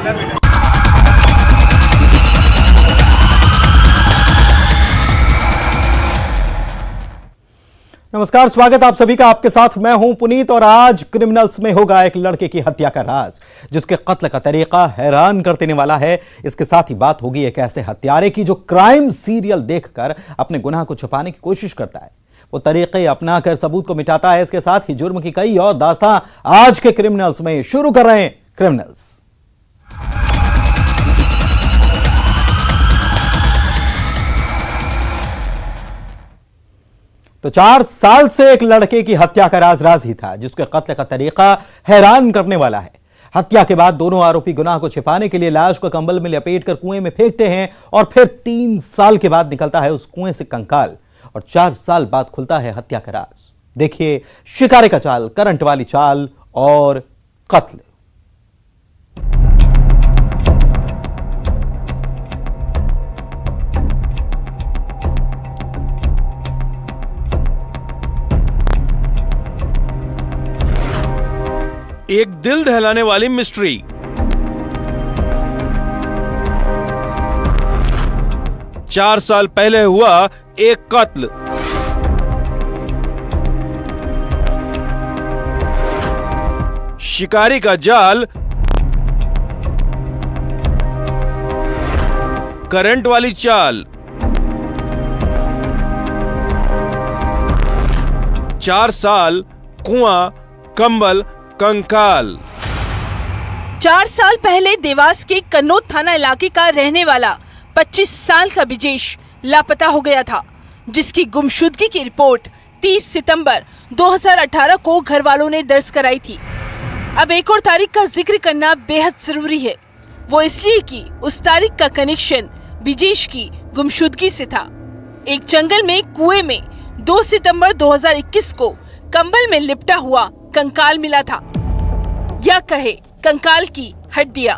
नमस्कार, स्वागत आप सभी का। आपके साथ मैं हूं पुनीत और आज क्रिमिनल्स में होगा एक लड़के की हत्या का राज, जिसके कत्ल का तरीका हैरान कर देने वाला है। इसके साथ ही बात होगी एक ऐसे हत्यारे की जो क्राइम सीरियल देखकर अपने गुनाह को छुपाने की कोशिश करता है, वो तरीके अपनाकर सबूत को मिटाता है। इसके साथ ही जुर्म की कई और दास्तां आज के क्रिमिनल्स में शुरू कर रहे हैं क्रिमिनल्स। तो 4 साल से एक लड़के की हत्या का राज ही था, जिसके कत्ल का तरीका हैरान करने वाला है। हत्या के बाद दोनों आरोपी गुनाह को छिपाने के लिए लाश को कंबल में लपेटकर कुएं में फेंकते हैं और फिर 3 साल के बाद निकलता है उस कुएं से कंकाल और 4 साल बाद खुलता है हत्या का राज। देखिए शिकारे का चाल, करंट वाली चाल और कत्ल। एक दिल दहलाने वाली मिस्ट्री। चार साल पहले हुआ एक कत्ल। शिकारी का जाल, करंट वाली चाल। 4 साल, कुआं, कंबल, कंकाल। 4 साल पहले देवास के कन्नौज थाना इलाके का रहने वाला 25 साल का विजेश लापता हो गया था, जिसकी गुमशुदगी की रिपोर्ट 30 सितंबर 2018 को घर वालों ने दर्ज कराई थी। अब एक और तारीख का जिक्र करना बेहद जरूरी है, वो इसलिए कि उस तारीख का कनेक्शन विजेश की गुमशुदगी से था। एक जंगल में कुएं में 2 सितंबर 2021 को कंबल में लिपटा हुआ कंकाल मिला था, या कहे कंकाल की हड्डियां।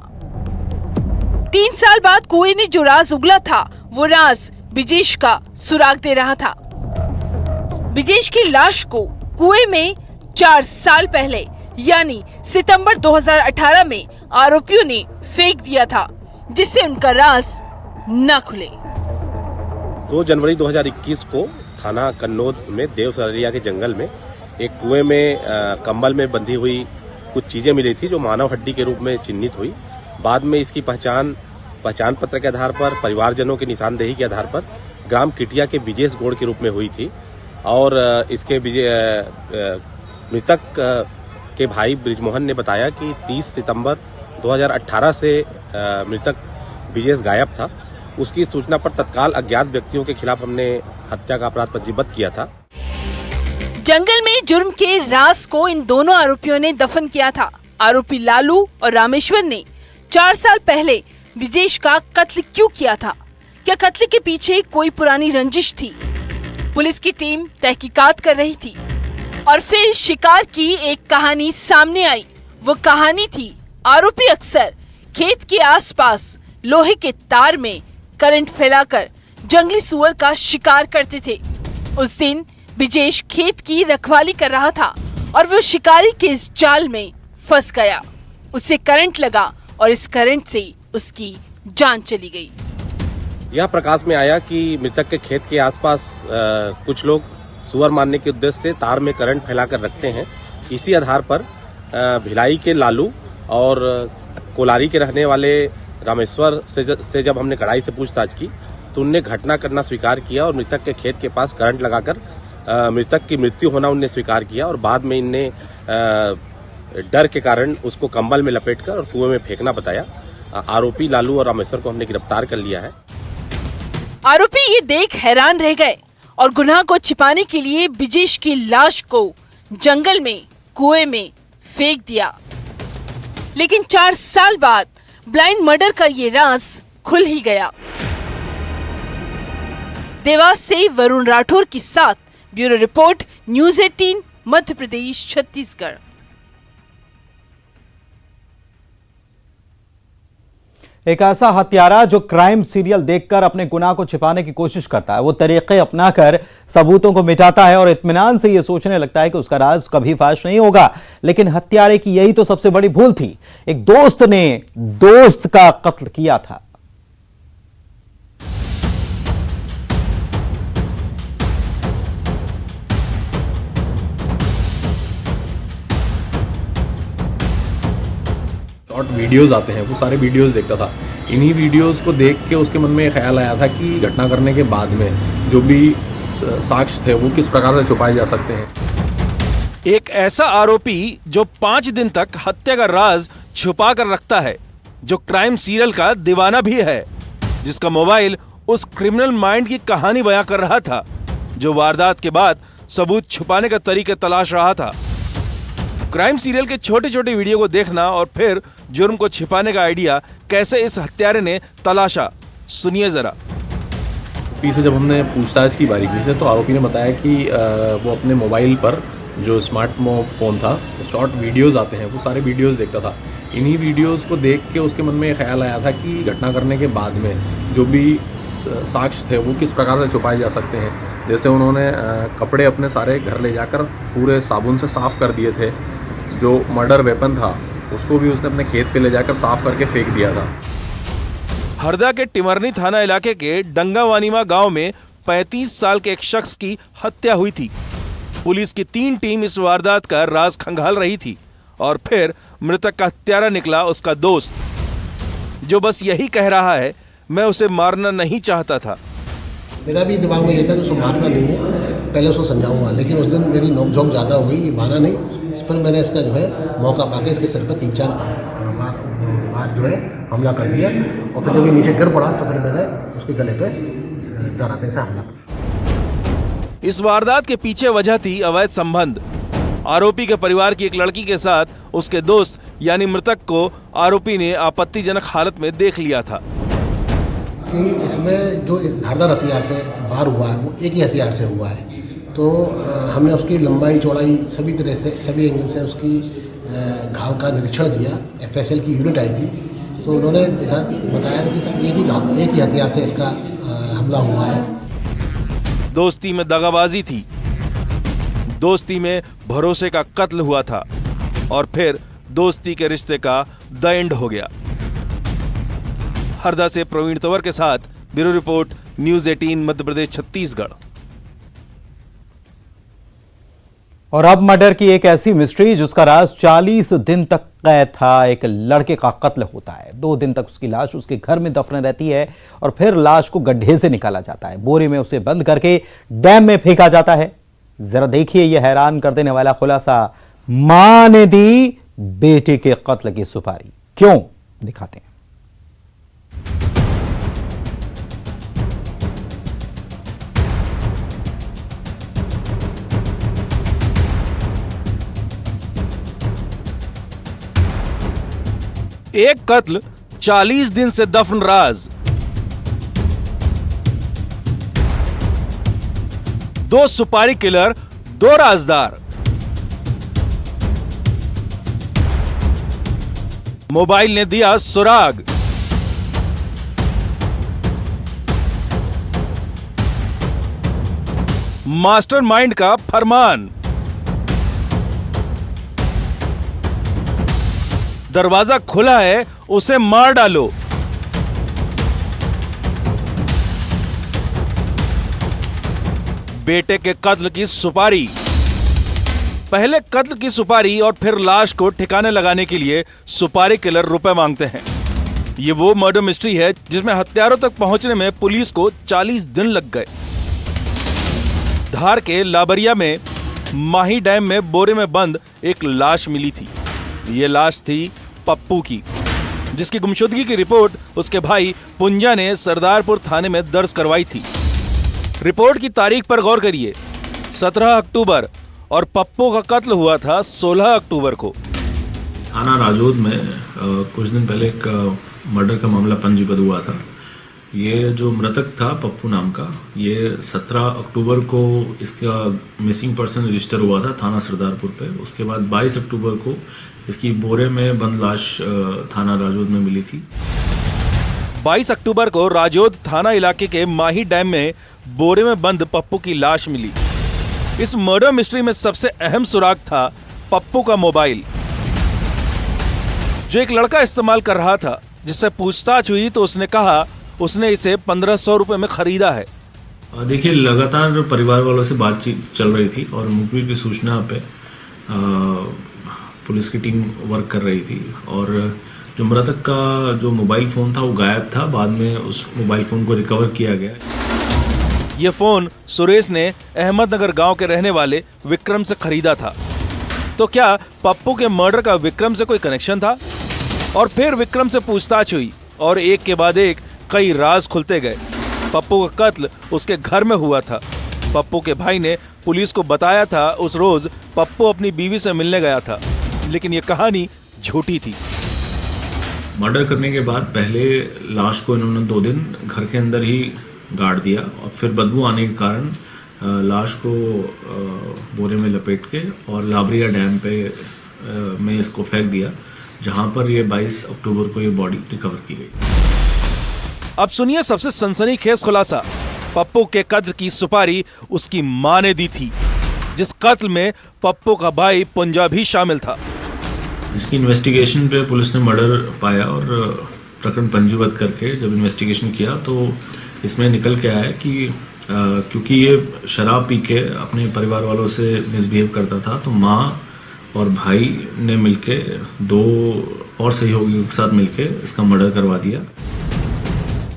3 साल बाद कुएं ने जो राज उगला था, वो राज विजेश का सुराग दे रहा था। विजेश की लाश को कुएं में 4 साल पहले यानी सितंबर 2018 में आरोपियों ने फेंक दिया था, जिससे उनका राज न खुले। 2 जनवरी 2021 को थाना कन्नौज में देवसरिया के जंगल में एक कुएं में कंबल में बंधी हुई कुछ चीजें मिली थी, जो मानव हड्डी के रूप में चिन्हित हुई। बाद में इसकी पहचान पत्र के आधार पर, परिवारजनों की निशानदेही के आधार पर ग्राम किटिया के विजेश गौड़ के रूप में हुई थी। और इसके मृतक के भाई ब्रिजमोहन ने बताया कि 30 सितंबर 2018 से मृतक विजेश गायब था। उसकी सूचना पर तत्काल अज्ञात व्यक्तियों के खिलाफ हमने हत्या का अपराध पंजीबद्ध किया था। जंगल में जुर्म के राज को इन दोनों आरोपियों ने दफन किया था। आरोपी लालू और रामेश्वर ने 4 साल पहले विजेश का कत्ल क्यों किया था? क्या कत्ल के पीछे कोई पुरानी रंजिश थी? पुलिस की टीम तहकीकात कर रही थी और फिर शिकार की एक कहानी सामने आई। वो कहानी थी, आरोपी अक्सर खेत के आसपास लोहे के तार में करंट फैलाकर जंगली सुअर का शिकार करते थे। उस दिन विजेश खेत की रखवाली कर रहा था और वो शिकारी के इस जाल में फंस गया। उसे करंट लगा और इस करंट से उसकी जान चली गई। यह प्रकाश में आया कि मृतक के खेत के आसपास कुछ लोग सुअर मारने के उद्देश्य से तार में करंट फैलाकर रखते हैं। इसी आधार पर भिलाई के लालू और कोलारी के रहने वाले रामेश्वर से जब हमने कड़ाई से पूछताछ की, तो उनने घटना करना स्वीकार किया और मृतक के खेत के पास करंट लगाकर मृतक की मृत्यु होना उनने स्वीकार किया। और बाद में इनने डर के कारण उसको कंबल में लपेटकर और कुएं में फेंकना बताया। आरोपी लालू और रामेश्वर को हमने गिरफ्तार कर लिया है। आरोपी ये देख हैरान रह गए और गुनाह को छिपाने के लिए विजेश की लाश को जंगल में कुएं में फेंक दिया। लेकिन 4 साल बाद ब्लाइंड मर्डर का ये राज खुल ही गया। देवास से वरुण राठौर के साथ bureau report, news 18, Madhya Pradesh, Chhattisgarh. एक ऐसा हत्यारा जो क्राइम सीरियल देखकर अपने गुनाह को छिपाने की कोशिश करता है, वो तरीके अपनाकर सबूतों को मिटाता है और इत्मीनान से ये सोचने लगता है कि उसका राज कभी फाश नहीं होगा। लेकिन हत्यारे की यही तो सबसे बड़ी भूल थी। एक दोस्त ने दोस्त का कत्ल किया था। शॉर्ट वीडियोस आते हैं, वो सारे वीडियोस देखता था। इन्हीं वीडियोस को देख के उसके मन में ये ख्याल आया था कि घटना करने के बाद में जो भी साक्ष्य थे वो किस प्रकार से छुपाए जा सकते हैं। एक ऐसा आरोपी जो 5 दिन तक हत्या का राज छुपा कर रखता है, जो क्राइम सीरियल का दीवाना भी है, जिसका मोबाइल उस क्रिमिनल माइंड की कहानी बयां कर रहा था, जो वारदात के बाद सबूत छुपाने का तरीके तलाश रहा था। क्राइम सीरियल के छोटे छोटे वीडियो को देखना और फिर जुर्म को छिपाने का आइडिया कैसे इस हत्यारे ने तलाशा, सुनिए जरा। आरोपी से जब हमने पूछताछ की बारीकी से, तो आरोपी ने बताया कि वो अपने मोबाइल पर जो स्मार्ट फ़ोन था, शॉर्ट वीडियोस आते हैं, वो सारे वीडियोस देखता था। इन्हीं वीडियोस को देख के उसके मन में ये ख्याल आया था कि घटना करने के बाद में जो भी साक्ष्य थे वो किस प्रकार से छुपाए जा सकते हैं। जैसे उन्होंने कपड़े अपने सारे घर ले जाकर पूरे साबुन से साफ़ कर दिए थे। जो मर्डर वेपन था उसको भी उसने अपने खेत पे ले जाकर साफ करके फेंक दिया था। हरदा के टिमरनी थाना इलाके के डंगावानीमा गांव में 35 साल के एक शख्स की हत्या हुई थी। पुलिस की 3 टीम इस वारदात का राज खंगाल रही थी और फिर मृतक का हत्यारा निकला उसका दोस्त, जो बस यही कह रहा है, मैं उसे मारना नहीं चाहता था। मेरा भी दिमाग में ये था कि उसको मारना नहीं है, पहले उसको समझाऊंगा, लेकिन उस दिन मेरी नोकझोंक ज़्यादा हो गई, ये माना नहीं। इस पर मैंने इसका जो है मौका पाके इसके सिर पर 3-4 बार जो है हमला कर दिया और फिर जब ये नीचे गिर पड़ा तो फिर मैंने उसके गले पे दराते से हमला कर। इस वारदात के पीछे वजह थी अवैध संबंध। आरोपी के परिवार की एक लड़की के साथ उसके दोस्त यानी मृतक को आरोपी ने आपत्तिजनक हालत में देख लिया था। कि इसमें जो धारदार हथियार से वार हुआ है वो एक ही हथियार से हुआ है, तो हमने उसकी लंबाई चौड़ाई सभी तरह से सभी एंगल से उसकी घाव का निरीक्षण किया। FSL की यूनिट आई थी, तो उन्होंने बताया कि सब एक ही हथियार से इसका हमला हुआ है। दोस्ती में दगाबाजी थी, दोस्ती में भरोसे का कत्ल हुआ था और फिर दोस्ती के रिश्ते का द एंड हो गया। हरदा से प्रवीण तंवर के साथ bureau report, news 18 Madhya Pradesh Chhattisgarh. और अब मर्डर की एक ऐसी मिस्ट्री जिसका राज 40 दिन तक कैद था। एक लड़के का कत्ल होता है, 2 दिन तक उसकी लाश उसके घर में दफन रहती है और फिर लाश को गड्ढे से निकाला जाता है, बोरे में उसे बंद करके डैम में फेंका जाता है। जरा देखिए यह हैरान कर देने वाला खुलासा। मां ने दी बेटे के कत्ल की सुपारी, क्यों, दिखाते हैं। एक कत्ल, 40 दिन से दफन राज। 2 सुपारी किलर, 2 राजदार। मोबाइल ने दिया सुराग। मास्टरमाइंड का फरमान। दरवाजा खुला है, उसे मार डालो। बेटे के कत्ल की सुपारी। पहले कत्ल की सुपारी और फिर लाश को ठिकाने लगाने के लिए सुपारी किलर रुपए मांगते हैं। ये वो मर्डर मिस्ट्री है जिसमें हत्यारों तक पहुंचने में पुलिस को 40 दिन लग गए। धार के लाबरिया में माही डैम में बोरे में बंद एक लाश मिली थी। ये लाश थी पप्पू की, जिसकी गुमशुदगी की रिपोर्ट उसके भाई पुंजा ने सरदारपुर थाने में दर्ज करवाई थी। रिपोर्ट की तारीख पर गौर करिए, 17 अक्टूबर, और पप्पू का कत्ल हुआ था 16 अक्टूबर को। थाना राजौद में कुछ दिन पहले एक मर्डर का मामला पंजीबद्ध हुआ था। ये जो मृतक था पप्पू नाम का, ये 17 अक्टूबर को इसका मिसिंग पर्सन रजिस्टर हुआ था थाना सरदारपुर पे। उसके बाद 22 अक्टूबर को इसकी बोरे में बंद लाश थाना राजौद में मिली थी। 22 अक्टूबर को राजौद थाना इलाके के माही डैम में बोरे में बंद पप्पू की लाश मिली। इस मर्डर मिस्ट्री में सबसे अहम सुराग था पप्पू का मोबाइल, जो एक लड़का इस्तेमाल कर रहा था। जिससे पूछताछ हुई तो उसने कहा उसने इसे 1500 रुपए में खरीदा है। देखिए, लगातार परिवार वालों से बातचीत चल रही थी और मुखबिर की सूचना पे पुलिस की टीम वर्क कर रही थी और जो मृतक का जो मोबाइल फ़ोन था वो गायब था। बाद में उस मोबाइल फ़ोन को रिकवर किया गया। ये फोन सुरेश ने अहमदनगर गांव के रहने वाले विक्रम से खरीदा था। तो क्या पप्पू के मर्डर का विक्रम से कोई कनेक्शन था? और फिर विक्रम से पूछताछ हुई और एक के बाद एक कई राज खुलते गए। पप्पू का कत्ल उसके घर में हुआ था। पप्पू के भाई ने पुलिस को बताया था उस रोज पप्पू अपनी बीवी से मिलने गया था, लेकिन ये कहानी झूठी थी। मर्डर करने के बाद पहले लाश को इन्होंने 2 दिन घर के अंदर ही गाड़ दिया और फिर बदबू आने के कारण लाश को बोरे में लपेट के और लाबरिया डैम पे में इसको फेंक दिया, जहां पर ये 22 अक्टूबर को ये बॉडी रिकवर की गई। अब सुनिए सबसे सनसनीखेज खुलासा। पप्पू के कत्ल की सुपारी उसकी मां ने दी थी, जिस कत्ल में पप्पू का भाई पंजाबी शामिल था। इसकी इन्वेस्टिगेशन पे पुलिस ने मर्डर पाया और प्रकरण पंजीबद्ध करके जब इन्वेस्टिगेशन किया तो इसमें निकल के आया कि क्योंकि ये शराब पी के अपने परिवार वालों से मिसबिहेव करता था, तो माँ और भाई ने मिलके 2 और सहयोगियों के साथ मिलके इसका मर्डर करवा दिया।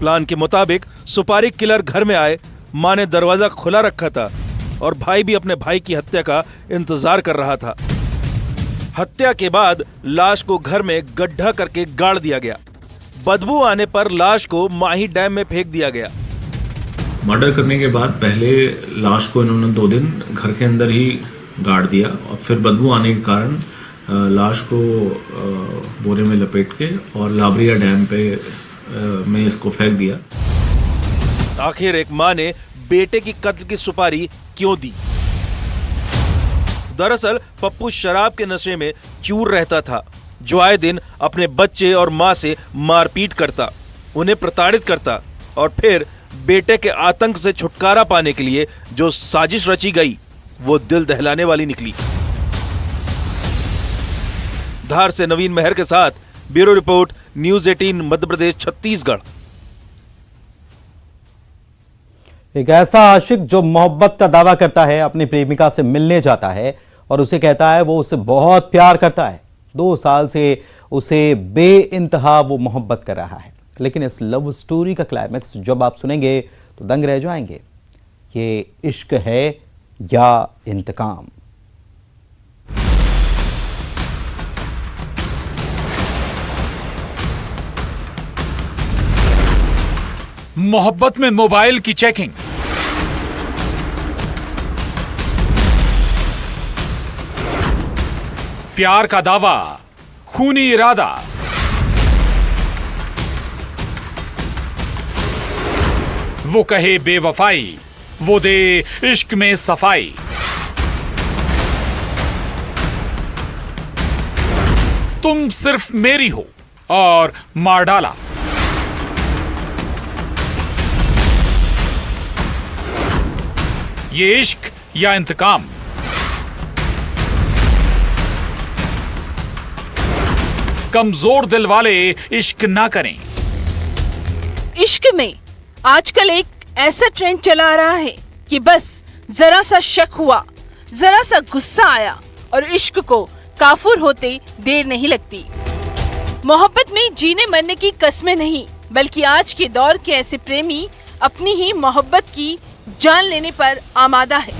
प्लान के मुताबिक सुपारी किलर घर में आए, मां ने दरवाजा खुला रखा था और भाई भी अपने भाई की हत्या का इंतजार कर रहा था। हत्या के बाद लाश को घर में गड्ढा करके गाड़ दिया गया। बदबू आने पर लाश को माही डैम में फेंक दिया गया। मर्डर करने के बाद पहले लाश को इन्होंने 2 दिन घर के अंदर ही गाड़ दिया और फिर बदबू आने के कारण लाश को बोरे में लपेट के और लाबरिया डैम पे में इसको फेंक दिया। आखिर एक मां ने बेटे की कत्ल की सुपारी क्यों दी? दरअसल पप्पू शराब के नशे में चूर रहता था, जो आए दिन अपने बच्चे और मां से मारपीट करता, उन्हें प्रताड़ित करता और फिर बेटे के आतंक से छुटकारा पाने के लिए जो साजिश रची गई वो दिल दहलाने वाली निकली। धार से नवीन मेहर के साथ bureau report, news 18 Madhya Pradesh Chhattisgarh. एक ऐसा आशिक जो मोहब्बत का दावा करता है, अपनी प्रेमिका से मिलने जाता है और उसे कहता है वो उसे बहुत प्यार करता है। 2 साल से उसे बेइंतहा वो मोहब्बत कर रहा है, लेकिन इस लव स्टोरी का क्लाइमैक्स जब आप सुनेंगे तो दंग रह जाएंगे। ये इश्क है या इंतकाम? मोहब्बत में मोबाइल की चेकिंग, प्यार का दावा, खूनी इरादा, वो कहे बेवफाई, वो दे इश्क में सफाई। तुम सिर्फ मेरी हो और मार डाला। ये इश्क या इंतकाम? कमजोर दिल वाले इश्क ना करें। इश्क में आजकल एक ऐसा ट्रेंड चला आ रहा है कि बस जरा सा शक हुआ, जरा सा गुस्सा आया और इश्क को काफूर होते देर नहीं लगती। मोहब्बत में जीने मरने की कस्में नहीं, बल्कि आज के दौर के ऐसे प्रेमी अपनी ही मोहब्बत की जान लेने पर आमादा है।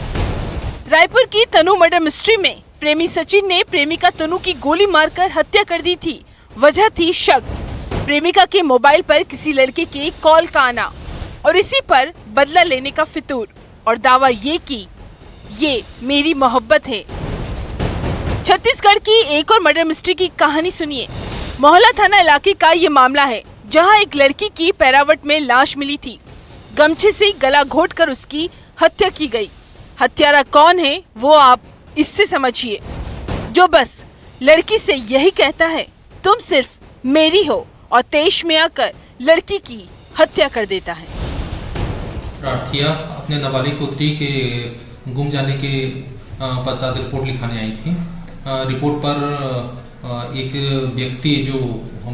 रायपुर की तनु मर्डर मिस्ट्री में प्रेमी सचिन ने प्रेमिका तनु की गोली मारकर हत्या कर दी थी। वजह थी शक, प्रेमिका के मोबाइल पर किसी लड़के के कॉल का आना और इसी पर बदला लेने का फितूर और दावा ये कि ये मेरी मोहब्बत है। छत्तीसगढ़ की एक और मर्डर मिस्ट्री की कहानी सुनिए। मोहल्ला थाना इलाके का ये मामला है, जहां एक लड़की की पैरावट में लाश मिली थी। गमछे से गला घोटकर उसकी हत्या की गई। हत्यारा कौन है वो आप इससे समझिए, जो बस लड़की से यही कहता है तुम सिर्फ मेरी हो और तेश में आकर लड़की की हत्या कर देता है। प्रार्थिया अपने नाबालिग पुत्री के गुम जाने के पश्चात रिपोर्ट लिखाने आई थी। रिपोर्ट पर एक व्यक्ति जो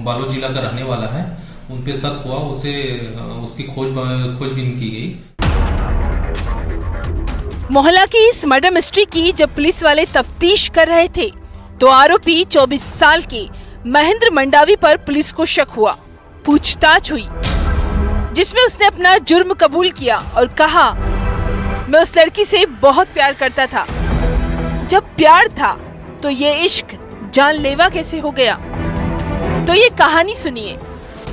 बालोद जिला का रहने वाला है उन पे शक हुआ, उसे उसकी खोजबीन की गई। मोहल्ला की इस मर्डर मिस्ट्री की जब पुलिस वाले तफ्तीश कर रहे थे तो आरोपी 24 साल के महेंद्र मंडावी पर पुलिस को शक हुआ। पूछताछ हुई जिसमें उसने अपना जुर्म कबूल किया और कहा, मैं उस लड़की से बहुत प्यार करता था। जब प्यार था तो ये इश्क जानलेवा कैसे हो गया? तो ये कहानी सुनिए।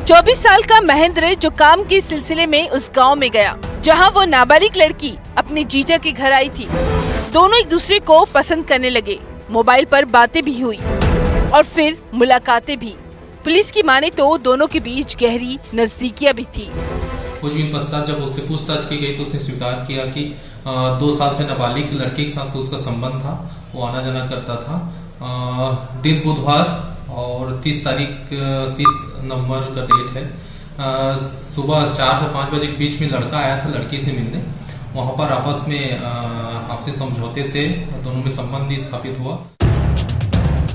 24 साल का महेंद्र जो काम के सिलसिले में उस गांव में गया जहां वो नाबालिग लड़की अपने जीजा के घर आई थी। दोनों एक दूसरे को पसंद करने लगे। मोबाइल पर बातें भी हुई और फिर मुलाकातें भी। पुलिस की माने तो दोनों के बीच गहरी नजदीकियां भी थी। खोजबीन पश्चात जब उससे पूछताछ की गई तो उसने स्वीकार किया कि 2 साल से नाबालिग लड़के के साथ उसका संबंध था, वो आना जाना करता था। दिन बुधवार और 30 नवंबर का डेट है। सुबह 4 से 5 बजे के बीच में लड़का आया था लड़की से मिलने। वहां पर आपस में आपसी समझौते से दोनों में संबंध स्थापित हुआ।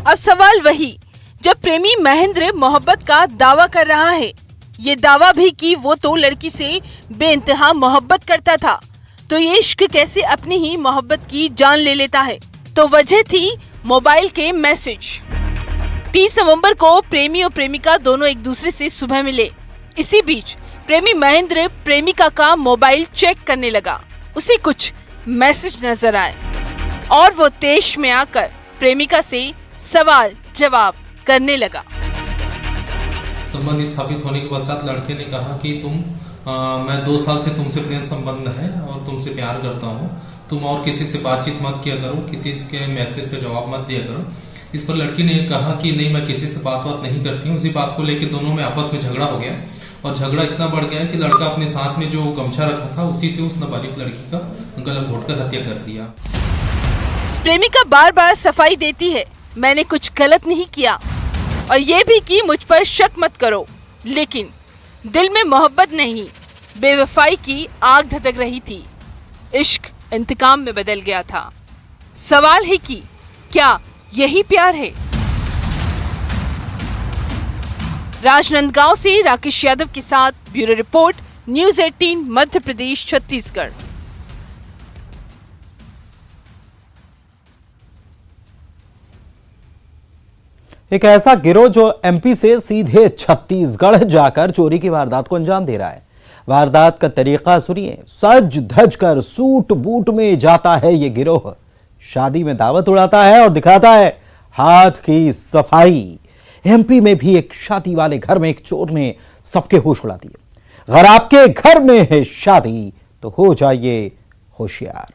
अब सवाल वही, जब प्रेमी महेंद्र मोहब्बत का दावा कर रहा है, ये दावा भी कि वो तो लड़की से बेइंतहा मोहब्बत करता था, तो ये इश्क कैसे अपनी ही मोहब्बत की जान ले लेता है? तो वजह थी मोबाइल के मैसेज। 30 नवंबर को प्रेमी और प्रेमिका दोनों एक दूसरे से सुबह मिले। इसी बीच प्रेमी महेंद्र प्रेमिका का मोबाइल चेक करने लगा। उसे कुछ मैसेज नजर आए और वो तेश में आकर प्रेमिका से सवाल जवाब करने लगा। संबंध स्थापित होने के पश्चात लड़के ने कहा कि मैं 2 साल से तुमसे प्रेम संबंध है और तुमसे प्यार करता हूँ, तुम और किसी से बातचीत मत किया करो, किसी के मैसेज पे जवाब मत दिया करो। इस पर लड़की ने कहा कि नहीं, मैं किसी से बात नहीं करती हूँ। उसी बात को लेकर दोनों में आपस में झगड़ा हो गया और झगड़ा इतना बढ़ गया कि लड़का अपने साथ में जो गमछा रखा था उसी से उस नाबालिग लड़की का गला घोटकर हत्या कर दिया। प्रेमिका बार बार सफाई देती है, मैंने कुछ गलत नहीं किया और ये भी कि मुझ पर शक मत करो, लेकिन दिल में मोहब्बत नहीं, बेवफाई की आग धधक रही थी। इश्क इंतकाम में बदल गया था। सवाल है कि क्या यही प्यार है? राजनांदगांव से राकेश यादव के साथ bureau report, news 18 Madhya Pradesh Chhattisgarh. एक ऐसा गिरोह जो एमपी से सीधे छत्तीसगढ़ जाकर चोरी की वारदात को अंजाम दे रहा है। वारदात का तरीका सुनिए। सज धज कर सूट बूट में जाता है ये गिरोह, शादी में दावत उड़ाता है और दिखाता है हाथ की सफाई। एमपी में भी एक शादी वाले घर में एक चोर ने सबके होश उड़ा दिए। अगर आपके घर में है शादी तो हो जाइए होशियार।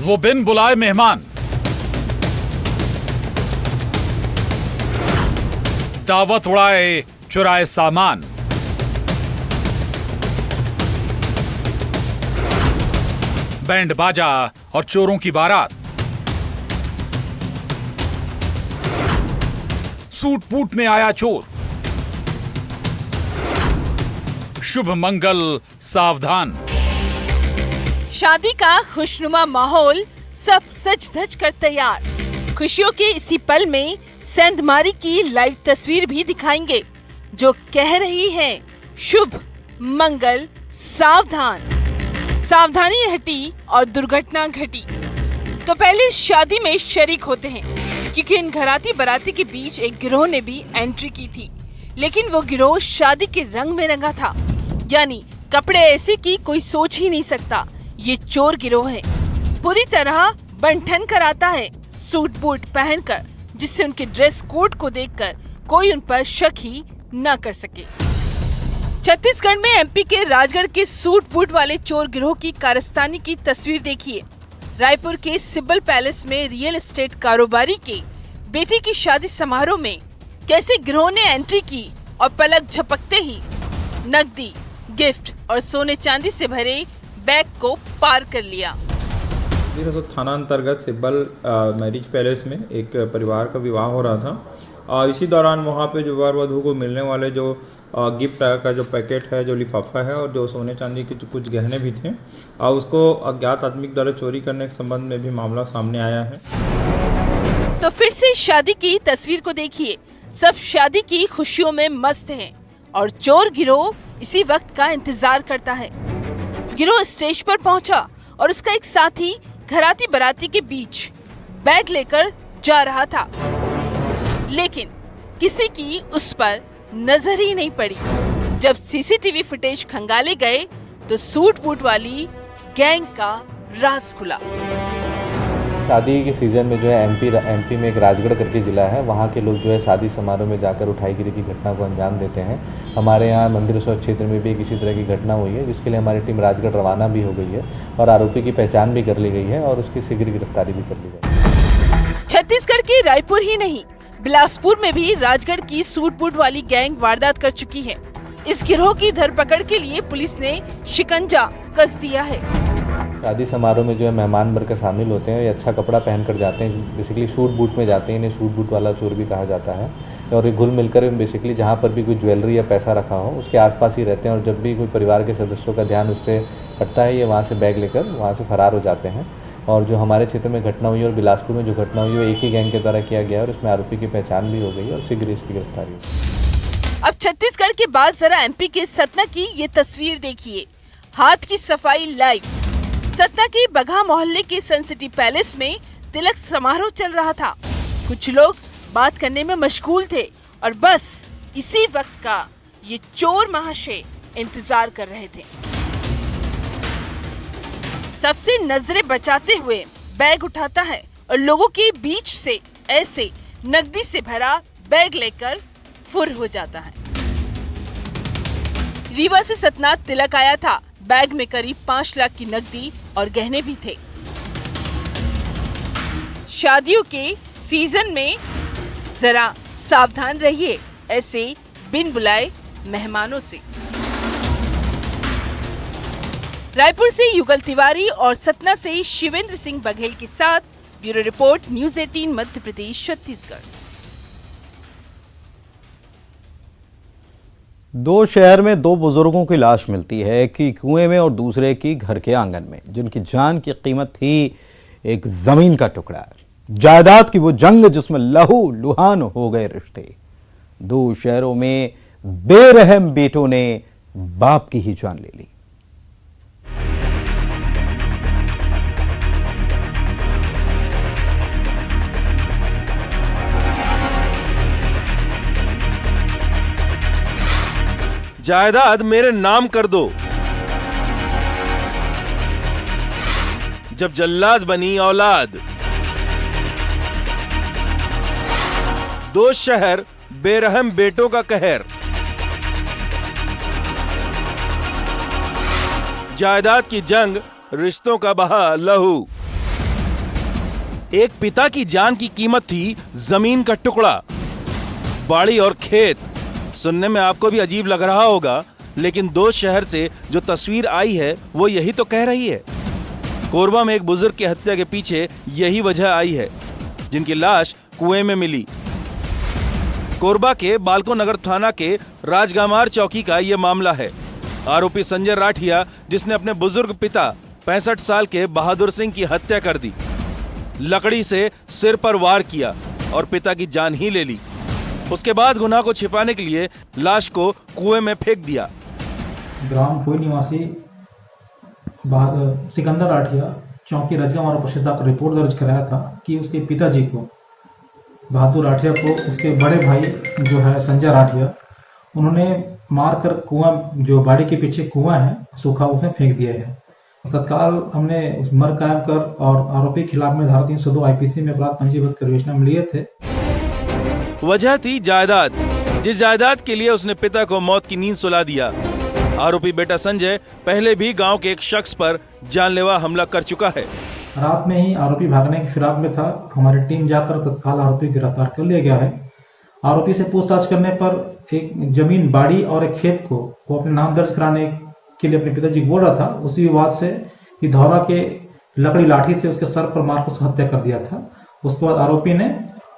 वो बिन बुलाए मेहमान, दावत उड़ाए चुराए सामान, बैंड बाजा और चोरों की बारात, सूट बूट में आया चोर, शुभ मंगल सावधान। शादी का खुशनुमा माहौल, सब सज धज कर तैयार। खुशियों के इसी पल में सेंधमारी की लाइव तस्वीर भी दिखाएंगे जो कह रही है शुभ मंगल सावधान। सावधानी हटी और दुर्घटना घटी। तो पहले इस शादी में शरीक होते हैं क्योंकि इन घराती बाराती के बीच एक गिरोह ने भी एंट्री की थी, लेकिन वो गिरोह शादी के रंग में रंगा था, यानी कपड़े ऐसे कि कोई सोच ही नहीं सकता ये चोर गिरोह है। पूरी तरह बंठन कर आता है सूट बूट पहनकर, जिससे उनके ड्रेस कोड को देखकर कोई उन पर शक ही न कर सके। छत्तीसगढ़ में एमपी के राजगढ़ के सूट बूट वाले चोर गिरोह की कारस्तानी की तस्वीर देखिए। रायपुर के सिब्बल पैलेस में रियल एस्टेट कारोबारी के बेटे की शादी समारोह में कैसे गिरोह ने एंट्री की और पलक झपकते ही नकदी, गिफ्ट और सोने चांदी से भरे बैग को पार कर लिया। थाना अंतर्गत सिब्बल मैरिज पैलेस में एक परिवार का विवाह हो रहा था। इसी दौरान वहाँ पे जो वर वधू को मिलने वाले जो गिफ्ट का जो पैकेट है, जो लिफाफा है और जो सोने चांदी के कुछ गहने भी थे, उसको अज्ञात आदमी द्वारा चोरी करने के संबंध में भी मामला सामने आया है। तो फिर से शादी की तस्वीर को देखिए। सब शादी की खुशियों में मस्त हैं और चोर गिरोह इसी वक्त का इंतजार करता है। गिरोह स्टेज पर पहुंचा और उसका एक साथी घराती बराती के बीच बैग लेकर जा रहा था, लेकिन किसी की उस पर नजर ही नहीं पड़ी। जब सीसीटीवी फुटेज खंगाले गए तो सूट बूट वाली गैंग का राज खुला। शादी के सीज़न में जो है एमपी में एक राजगढ़ करके ज़िला है, वहाँ के लोग जो है शादी समारोह में जाकर उठाईगिरी की घटना को अंजाम देते हैं। हमारे यहाँ मंदिर उत्सव क्षेत्र में भी किसी तरह की घटना हुई है, जिसके लिए हमारी टीम राजगढ़ रवाना भी हो गई है और आरोपी की पहचान भी कर ली गई है और उसकी शीघ्र गिरफ्तारी भी कर ली गई। छत्तीसगढ़ के रायपुर ही नहीं, बिलासपुर में भी राजगढ़ की सूट बूट वाली गैंग वारदात कर चुकी है। इस गिरोह की धरपकड़ के लिए पुलिस ने शिकंजा कस दिया है। शादी समारोह में जो है मेहमान बनकर शामिल होते हैं, ये अच्छा कपड़ा पहनकर जाते हैं, बेसिकली सूट बूट में जाते हैं, इन्हें सूट बूट वाला चोर भी कहा जाता है। और ये घुल मिलकर बेसिकली जहाँ पर भी कोई ज्वेलरी या पैसा रखा हो उसके आसपास ही रहते हैं और जब भी कोई परिवार के सदस्यों का ध्यान उससे हटता है, ये वहाँ से बैग लेकर वहाँ से फरार हो जाते हैं। और जो हमारे क्षेत्र में घटना हुई और बिलासपुर में जो घटना हुई वो एक ही गैंग के द्वारा किया गया और उसमें आरोपी की पहचान भी हो गई और शीघ्र इसकी गिरफ्तारी हुई। अब छत्तीसगढ़ के बाद जरा एमपी के सतना की ये तस्वीर देखिए। हाथ की सफाई लाइव। सतना के बगहा मोहल्ले के सनसिटी पैलेस में तिलक समारोह चल रहा था। कुछ लोग बात करने में मशगूल थे और बस इसी वक्त का ये चोर महाशय इंतजार कर रहे थे। सबसे नजरें बचाते हुए बैग उठाता है और लोगों के बीच से ऐसे नकदी से भरा बैग लेकर फुर हो जाता है। रीवा से सतना तिलक आया था। बैग में करीब 5 लाख की नकदी और गहने भी थे। शादियों के सीजन में जरा सावधान रहिए ऐसे बिन बुलाए मेहमानों से। रायपुर से युगल तिवारी और सतना से शिवेंद्र सिंह बघेल के साथ bureau report, news 18 Madhya Pradesh Chhattisgarh. दो शहर में दो बुजुर्गों की लाश मिलती है, एक की कुएं में और दूसरे की घर के आंगन में, जिनकी जान की कीमत थी एक जमीन का टुकड़ा। जायदाद की वो जंग जिसमें लहू लुहान हो गए रिश्ते। दो शहरों में बेरहम बेटों ने बाप की ही जान ले ली। जायदाद मेरे नाम कर दो। जब जल्लाद बनी औलाद। दो शहर, बेरहम बेटों का कहर। जायदाद की जंग, रिश्तों का बहा लहू। एक पिता की जान की कीमत थी जमीन का टुकड़ा, बाड़ी और खेत। सुनने में आपको भी अजीब लग रहा होगा, लेकिन दो शहर से जो तस्वीर आई है वो यही तो कह रही है। कोरबा में एक बुजुर्ग की हत्या के पीछे यही वजह आई है, जिनकी लाश कुएं में मिली। कोरबा के बालको नगर थाना के राजगामार चौकी का यह मामला है। आरोपी संजय राठिया, जिसने अपने बुजुर्ग पिता 65 साल के बहादुर सिंह की हत्या कर दी, लकड़ी से सिर पर वार किया और पिता की जान ही ले ली। उसके बाद गुनाह को छिपाने के लिए लाश को कुएं में फेंक दिया। ग्राम कोई निवासी सिकंदर राठिया चौकी राजगामार उपस्थित रिपोर्ट दर्ज कराया था कि उसके पिताजी को, बहादुर राठिया को, उसके बड़े भाई जो है संजय राठिया, उन्होंने मारकर कुआं, जो बाड़ी के पीछे कुआं है सूखा, उसमें फेंक दिया है। तत्काल हमने उस मर कायम कर और आरोपी के खिलाफ में धारा 302 आईपीसी में अपराध पंजीबद्ध कर विवेचना में लिए थे। वजह थी जायदाद, जिस जायदाद के लिए उसने पिता को मौत की नींद सुला दिया। आरोपी बेटा संजय पहले भी गांव के एक शख्स पर जानलेवा हमला कर चुका है। रात में ही आरोपी भागने की फिराक में था। हमारी टीम जाकर तत्काल आरोपी गिरफ्तार कर लिया गया है आरोपी से पूछताछ करने पर एक जमीन, बाड़ी और एक खेत को वो अपने नाम दर्ज कराने के लिए अपने पिताजी बोल रहा था। उसी विवाद से धौरा के लकड़ी लाठी से उसके सर पर मारकर उसकी हत्या कर दिया था। उसके बाद आरोपी ने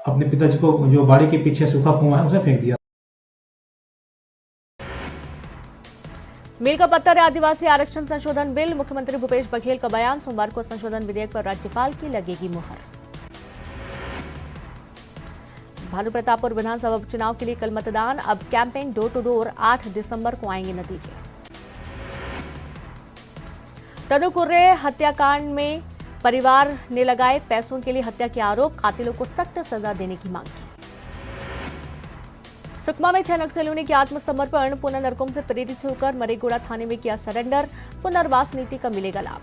अपने पिताजी को जो बाड़ी के पीछे सूखा कुआं है उसमें फेंक दिया। मील का पत्थर है आदिवासी आरक्षण संशोधन बिल। मुख्यमंत्री भूपेश बघेल का बयान, सोमवार को संशोधन विधेयक पर राज्यपाल की लगेगी मुहर। भानुप्रतापपुर विधानसभा उपचुनाव के लिए कल मतदान, अब कैंपेन डोर टू डोर, 8 दिसंबर को आएंगे नतीजे। तनु कुर्रे हत्याकांड में परिवार ने लगाए पैसों के लिए हत्या के आरोप, कातिलों को सख्त सजा देने की मांग की। सुकमा में 6 नक्सलियों ने किया आत्मसमर्पण, पुनः नरकोम से प्रेरित होकर मरेगोड़ा थाने में किया सरेंडर, पुनर्वास नीति का मिलेगा लाभ।